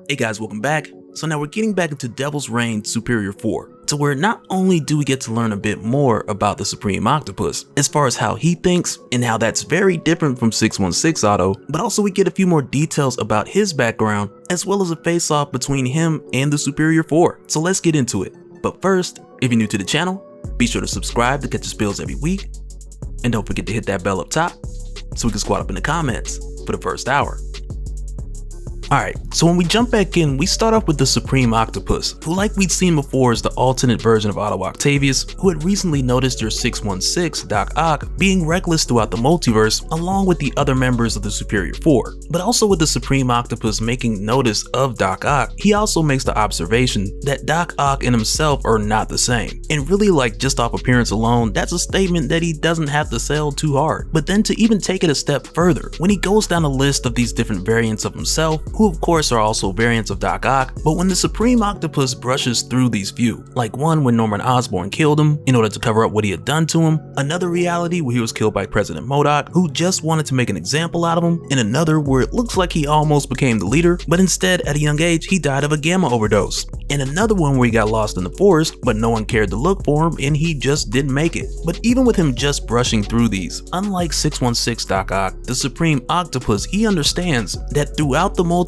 Hey guys, welcome back. So now we're getting back into Devil's Reign Superior 4, to where not only do we get to learn a bit more about the Supreme Octopus, as far as how he thinks and how that's very different from 616 Otto, but also we get a few more details about his background, as well as a face-off between him and the Superior 4. So let's get into it. But first, if you're new to the channel, be sure to subscribe to catch the spills every week, and don't forget to hit that bell up top so we can squat up in the comments for the first hour. Alright, so when we jump back in, we start off with the Supreme Octopus, who like we'd seen before is the alternate version of Otto Octavius, who had recently noticed your 616, Doc Ock, being reckless throughout the multiverse along with the other members of the Superior 4. But also with the Supreme Octopus making notice of Doc Ock, he also makes the observation that Doc Ock and himself are not the same. And really, like, just off appearance alone, that's a statement that he doesn't have to sell too hard. But then to even take it a step further, when he goes down a list of these different variants of himself, who of course are also variants of Doc Ock, but when the Supreme Octopus brushes through these few, like one when Norman Osborn killed him in order to cover up what he had done to him, another reality where he was killed by President MODOK, who just wanted to make an example out of him, and another where it looks like he almost became the leader, but instead at a young age he died of a gamma overdose, and another one where he got lost in the forest, but no one cared to look for him and he just didn't make it. But even with him just brushing through these, unlike 616 Doc Ock, the Supreme Octopus, he understands that throughout the multiverse,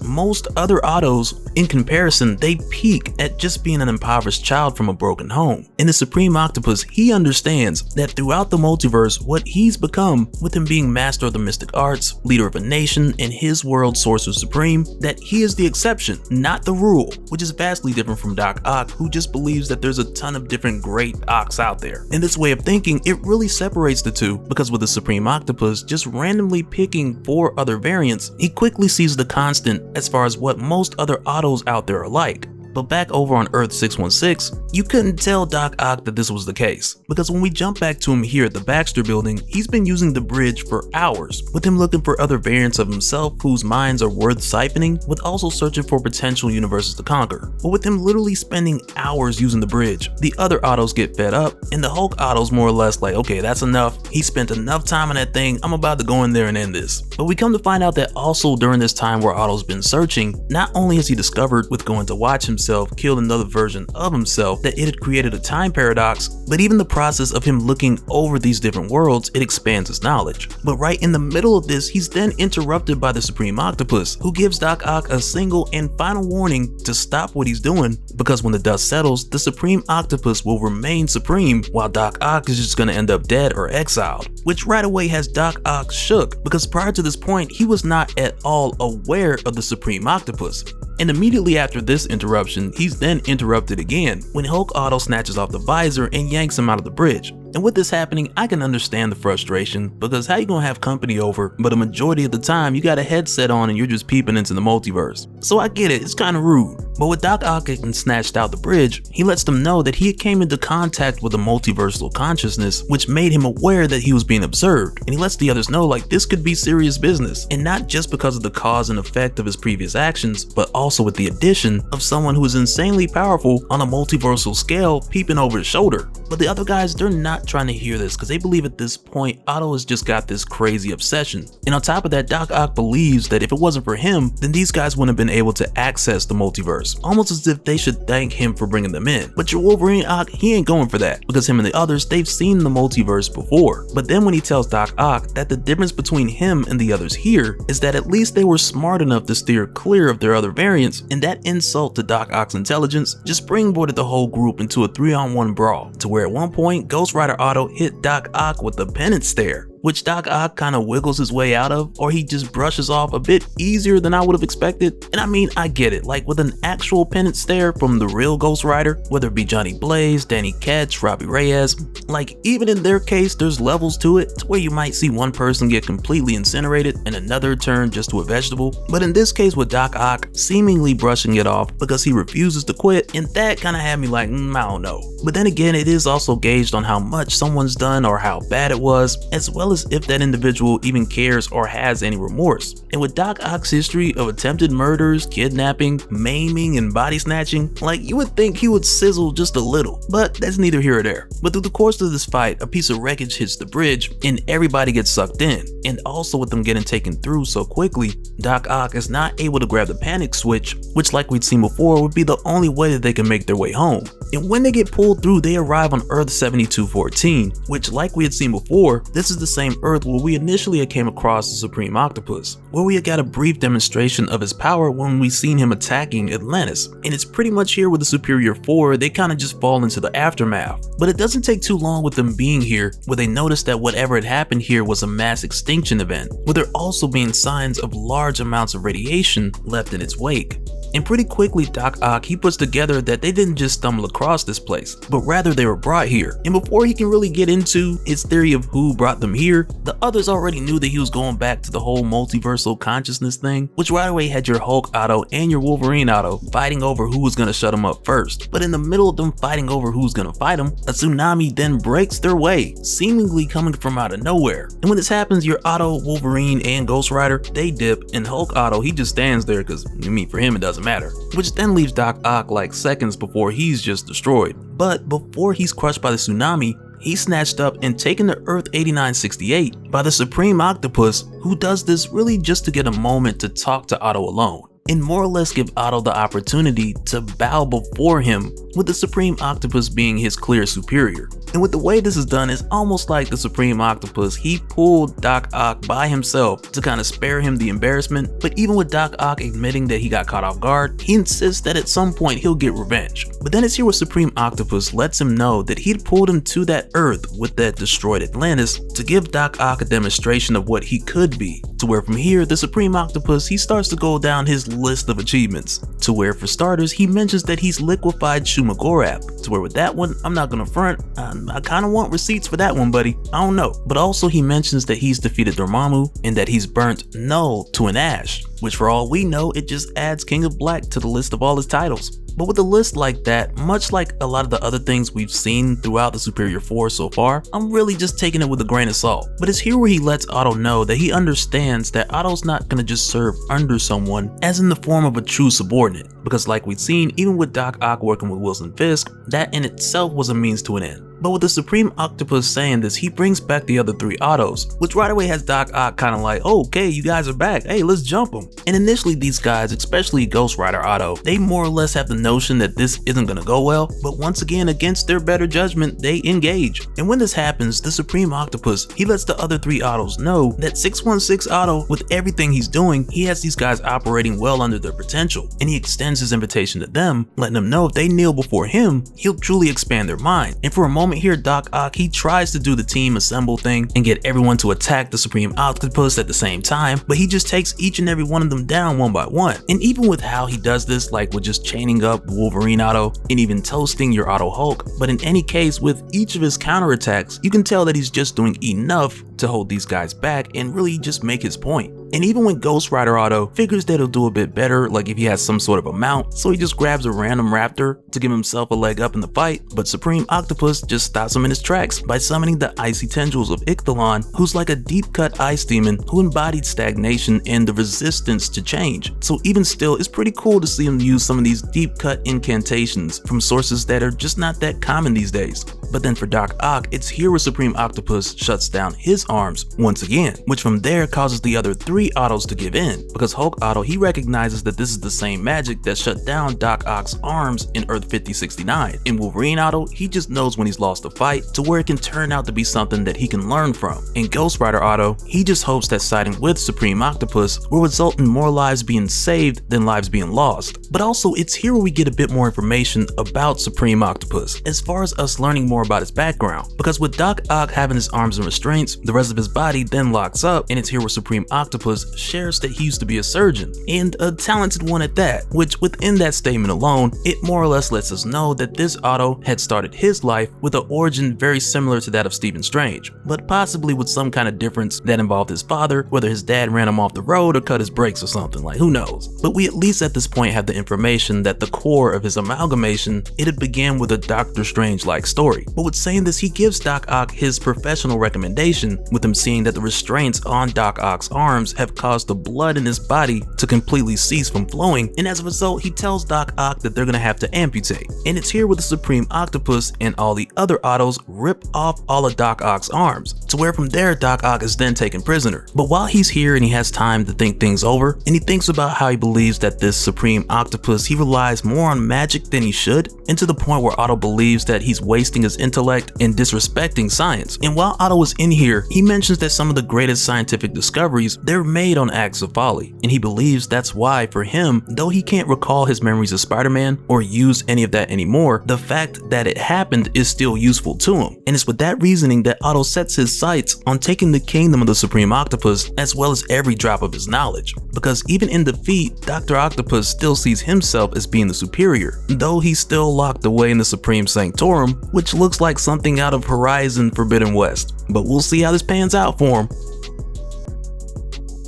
most other Ottos, in comparison, they peak at just being an impoverished child from a broken home. In the Supreme Octopus, he understands that throughout the multiverse, what he's become, with him being master of the mystic arts, leader of a nation, and his world sorcerer supreme, that he is the exception, not the rule, which is vastly different from Doc Ock, who just believes that there's a ton of different great Ocks out there. In this way of thinking, it really separates the two, because with the Supreme Octopus just randomly picking 4 other variants, he quickly sees the constant as far as what most other Ottos out there are like. But back over on Earth 616, you couldn't tell Doc Ock that this was the case, because when we jump back to him here at the Baxter building, he's been using the bridge for hours, with him looking for other variants of himself whose minds are worth siphoning, with also searching for potential universes to conquer. But with him literally spending hours using the bridge, the other Ottos get fed up, and the Hulk Otto's more or less like, okay, that's enough, he spent enough time on that thing, I'm about to go in there and end this. But we come to find out that also during this time where Otto's been searching, not only has he discovered with going to watch himself killed another version of himself that it had created a time paradox, but even the process of him looking over these different worlds, it expands his knowledge. But right in the middle of this, he's then interrupted by the Supreme Octopus, who gives Doc Ock a single and final warning to stop what he's doing, because when the dust settles, the Supreme Octopus will remain supreme while Doc Ock is just gonna end up dead or exiled, which right away has Doc Ock shook, because prior to this point he was not at all aware of the Supreme Octopus. And immediately after this interruption, he's then interrupted again when Hulk Otto snatches off the visor and yanks him out of the bridge. And with this happening, I can understand the frustration, because how you gonna have company over, but a majority of the time you got a headset on and you're just peeping into the multiverse. So I get it, it's kinda rude. But with Doc Ock getting snatched out the bridge, he lets them know that he came into contact with a multiversal consciousness, which made him aware that he was being observed. And he lets the others know like this could be serious business, and not just because of the cause and effect of his previous actions, but also with the addition of someone who is insanely powerful on a multiversal scale peeping over his shoulder. But the other guys, they're not trying to hear this, because they believe at this point Otto has just got this crazy obsession. And on top of that, Doc Ock believes that if it wasn't for him, then these guys wouldn't have been able to access the multiverse, almost as if they should thank him for bringing them in. But your Wolverine Ock, he ain't going for that, because him and the others, they've seen the multiverse before. But then when he tells Doc Ock that the difference between him and the others here is that at least they were smart enough to steer clear of their other variants, and that insult to Doc Ock's intelligence just springboarded the whole group into a 3-on-1 brawl, to where at one point Ghost Rider Otto hit Doc Ock with a penance stare, which Doc Ock kind of wiggles his way out of, or he just brushes off a bit easier than I would have expected. And I mean, I get it, like with an actual penance stare from the real Ghost Rider, whether it be Johnny Blaze, Danny Ketch, Robbie Reyes, like even in their case there's levels to it, to where you might see one person get completely incinerated and another turn just to a vegetable. But in this case with Doc Ock seemingly brushing it off because he refuses to quit, and that kind of had me like, I don't know. But then again, it is also gauged on how much someone's done or how bad it was, as well regardless if that individual even cares or has any remorse. And with Doc Ock's history of attempted murders, kidnapping, maiming, and body snatching, like, you would think he would sizzle just a little, but that's neither here or there. But through the course of this fight, a piece of wreckage hits the bridge and everybody gets sucked in. And also with them getting taken through so quickly, Doc Ock is not able to grab the panic switch, which, like we'd seen before, would be the only way that they can make their way home. And when they get pulled through, they arrive on Earth 7214, which, like we had seen before, this is the same Earth where we initially came across the Supreme Octopus, where we had got a brief demonstration of his power when we seen him attacking Atlantis. And it's pretty much here with the Superior 4, they kind of just fall into the aftermath. But it doesn't take too long with them being here, where they notice that whatever had happened here was a mass extinction event, with there also being signs of large amounts of radiation left in its wake. And pretty quickly, Doc Ock, he puts together that they didn't just stumble across this place, but rather they were brought here. And before he can really get into his theory of who brought them here, the others already knew that he was going back to the whole multiversal consciousness thing, which right away had your Hulk Otto and your Wolverine Otto fighting over who was gonna shut him up first. But in the middle of them fighting over who's gonna fight him, a tsunami then breaks their way, seemingly coming from out of nowhere. And when this happens, your Otto, Wolverine, and Ghost Rider, they dip, and Hulk Otto, he just stands there because, I mean, for him it doesn't matter, which then leaves Doc Ock like seconds before he's just destroyed. But before he's crushed by the tsunami, he's snatched up and taken to Earth 8968 by the Supreme Octopus, who does this really just to get a moment to talk to Otto alone, and more or less give Otto the opportunity to bow before him, with the Supreme Octopus being his clear superior. And with the way this is done, it's almost like the Supreme Octopus, he pulled Doc Ock by himself to kind of spare him the embarrassment. But even with Doc Ock admitting that he got caught off guard, he insists that at some point he'll get revenge. But then it's here where Supreme Octopus lets him know that he'd pulled him to that Earth with that destroyed Atlantis to give Doc Ock a demonstration of what he could be, to where from here the Supreme Octopus, he starts to go down his list of achievements, to where for starters he mentions that he's liquefied Shumagorab, to where with that one, I'm not gonna front, I kinda want receipts for that one, buddy, I don't know. But also he mentions that he's defeated Dormammu and that he's burnt Null to an ash, which for all we know, it just adds King of Black to the list of all his titles. But with a list like that, much like a lot of the other things we've seen throughout the Superior 4 so far, I'm really just taking it with a grain of salt. But it's here where he lets Otto know that he understands that Otto's not gonna just serve under someone as in the form of a true subordinate, because like we've seen, even with Doc Ock working with Wilson Fisk, that in itself was a means to an end. But with the Supreme Octopus saying this, he brings back the other three Ottos, which right away has Doc Ock kind of like, oh, okay, you guys are back, hey, let's jump them. And initially these guys, especially Ghost Rider Otto, they more or less have the notion that this isn't gonna go well, but once again, against their better judgment, they engage. And when this happens, the Supreme Octopus, he lets the other three Ottos know that 616 Otto, with everything he's doing, he has these guys operating well under their potential, and he extends his invitation to them, letting them know if they kneel before him, he'll truly expand their mind. And for a moment here, Doc Ock, he tries to do the team assemble thing and get everyone to attack the Supreme Octopus at the same time, but he just takes each and every one of them down one by one. And even with how he does this, like with just chaining up Wolverine Otto and even toasting your Otto Hulk, but in any case, with each of his counterattacks, you can tell that he's just doing enough to hold these guys back and really just make his point. And even when Ghost Rider Otto figures that he'll do a bit better, like if he has some sort of a mount, so he just grabs a random raptor to give himself a leg up in the fight, but Supreme Octopus just stops him in his tracks by summoning the icy tendrils of Icthalon, who's like a deep-cut ice demon who embodied stagnation and the resistance to change. So even still, it's pretty cool to see him use some of these deep-cut incantations from sources that are just not that common these days. But then for Doc Ock, it's here where Supreme Octopus shuts down his arms once again, which from there causes the other three Ottos to give in, because Hulk Otto, he recognizes that this is the same magic that shut down Doc Ock's arms in Earth 5069. And Wolverine Otto, he just knows when he's lost a fight to where it can turn out to be something that he can learn from. And Ghost Rider Otto, he just hopes that siding with Supreme Octopus will result in more lives being saved than lives being lost. But also, it's here where we get a bit more information about Supreme Octopus, as far as us learning more about his background, because with Doc Ock having his arms in restraints, the rest of his body then locks up, and it's here where Supreme Octopus shares that he used to be a surgeon, and a talented one at that, which within that statement alone, it more or less lets us know that this Otto had started his life with an origin very similar to that of Stephen Strange, but possibly with some kind of difference that involved his father, whether his dad ran him off the road or cut his brakes or something, like who knows. But we at least at this point have the information that the core of his amalgamation, it had began with a Doctor Strange-like story, But with saying this, he gives Doc Ock his professional recommendation, with him seeing that the restraints on Doc Ock's arms have caused the blood in his body to completely cease from flowing, and as a result he tells Doc Ock that they're gonna have to amputate. And it's here where the Supreme Octopus and all the other Autos rip off all of Doc Ock's arms, to where from there Doc Ock is then taken prisoner. But while he's here and he has time to think things over, and he thinks about how he believes that this Supreme Octopus, he relies more on magic than he should, and to the point where Otto believes that he's wasting his intellect and disrespecting science. And while Otto is in here, he mentions that some of the greatest scientific discoveries, they're made on acts of folly, and he believes that's why for him, though he can't recall his memories of Spider-Man or use any of that anymore, the fact that it happened is still useful to him. And it's with that reasoning that Otto sets his sights on taking the kingdom of the Supreme Octopus, as well as every drop of his knowledge, because even in defeat, Dr. Octopus still sees himself as being the superior, though he's still locked away in the Supreme Sanctorum, which looks like something out of Horizon Forbidden West, but we'll see how this pans out for him.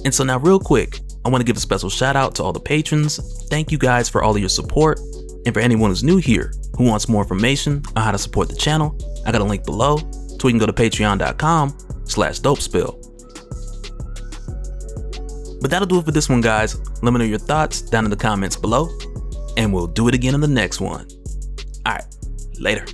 And so now real quick, I want to give a special shout out to all the patrons. Thank you guys for all of your support, and for anyone who's new here who wants more information on how to support the channel, I got a link below to where you can go to patreon.com/dopespill. But that'll do it for this one, guys. Let me know your thoughts down in the comments below, and we'll do it again in the next one. Alright, later.